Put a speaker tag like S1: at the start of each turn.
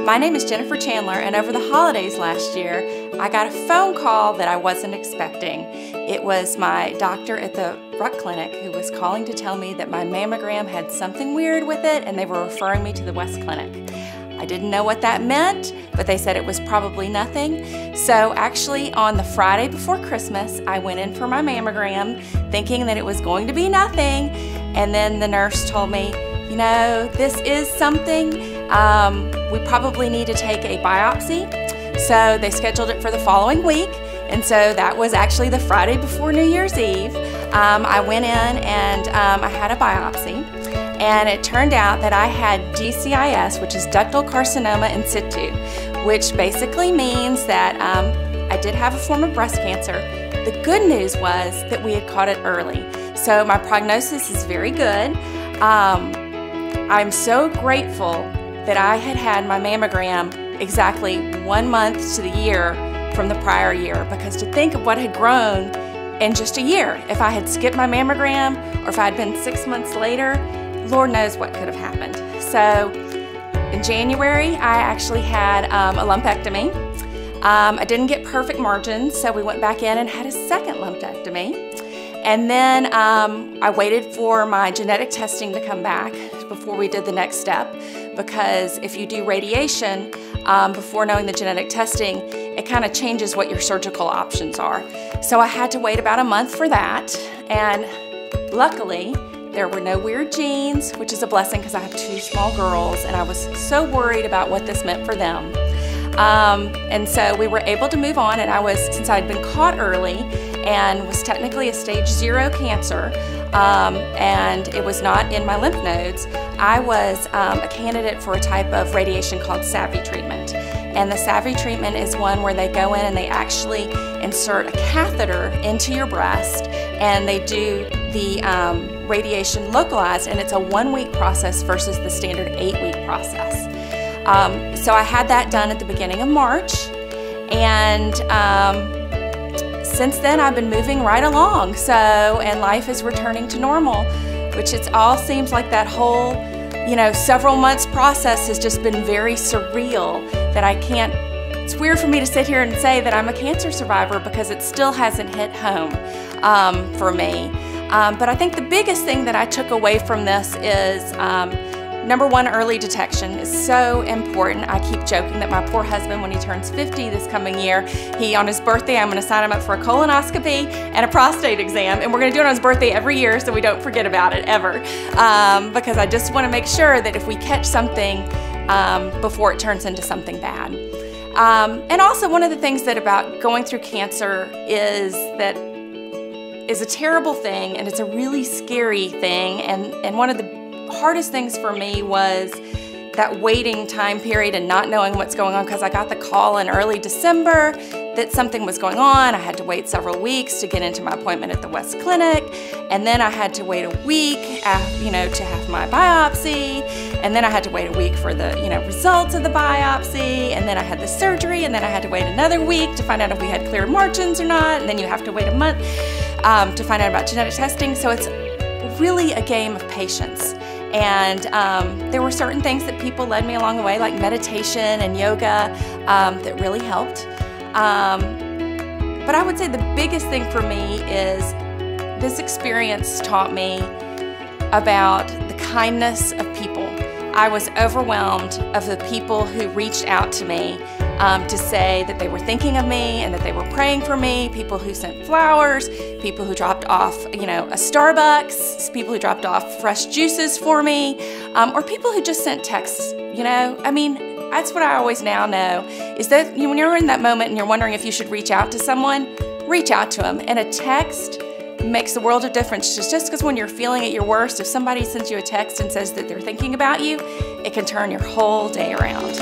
S1: My name is Jennifer Chandler, and over the holidays last year, I got a phone call that I wasn't expecting. It was my doctor at the Ruck Clinic who was calling to tell me that my mammogram had something weird with it, and they were referring me to the West Clinic. I didn't know what that meant, but they said it was probably nothing. So actually on the Friday before Christmas, I went in for my mammogram thinking that it was going to be nothing, and then the nurse told me, you know, this is something. We probably need to take a biopsy. So they scheduled it for the following week, and so that was actually the Friday before New Year's Eve. I went in and I had a biopsy, and it turned out that I had DCIS, which is ductal carcinoma in situ, which basically means that I did have a form of breast cancer. The good news was that we had caught it early, so my prognosis is very good. I'm so grateful that I had had my mammogram exactly 1 month to the year from the prior year, because to think of what had grown in just a year. If I had skipped my mammogram, or if I had been 6 months later, Lord knows what could have happened. So in January, I actually had a lumpectomy. I didn't get perfect margins, so we went back in and had a second lumpectomy. And then I waited for my genetic testing to come back before we did the next step, because if you do radiation before knowing the genetic testing, it kind of changes what your surgical options are. So I had to wait about a month for that, and luckily there were no weird genes, which is a blessing because I have 2 small girls and I was so worried about what this meant for them. And so we were able to move on, and since I'd been caught early and was technically a stage 0 cancer, and it was not in my lymph nodes, I was a candidate for a type of radiation called SAVI treatment. And the SAVI treatment is one where they go in and they actually insert a catheter into your breast, and they do the radiation localized, and it's a 1-week process versus the standard 8-week process. So I had that done at the beginning of March, and since then I've been moving right along. And life is returning to normal, which it all seems like that whole, several months process has just been very surreal, that I can't, it's weird for me to sit here and say that I'm a cancer survivor because it still hasn't hit home for me. But I think the biggest thing that I took away from this is number 1, early detection is so important. I keep joking that my poor husband, when he turns 50 this coming year, on his birthday, I'm going to sign him up for a colonoscopy and a prostate exam, and we're going to do it on his birthday every year so we don't forget about it ever, because I just want to make sure that if we catch something before it turns into something bad. And also, one of the things about going through cancer is that is a terrible thing, and it's a really scary thing, and one of the hardest things for me was that waiting time period and not knowing what's going on, because I got the call in early December that something was going on. I had to wait several weeks to get into my appointment at the West Clinic, and then I had to wait a week to have my biopsy, and then I had to wait a week for the results of the biopsy, and then I had the surgery, and then I had to wait another week to find out if we had clear margins or not, and then you have to wait a month to find out about genetic testing. So it's really a game of patience. And there were certain things that people led me along the way, like meditation and yoga, that really helped. But I would say the biggest thing for me is this experience taught me about the kindness of people. I was overwhelmed of the people who reached out to me to say that they were thinking of me and that they were praying for me, people who sent flowers, people who dropped off, a Starbucks, people who dropped off fresh juices for me, or people who just sent texts, I mean, that's what I always now know, is that when you're in that moment and you're wondering if you should reach out to someone, reach out to them. And a text makes the world of difference. Just because when you're feeling at your worst, if somebody sends you a text and says that they're thinking about you, it can turn your whole day around.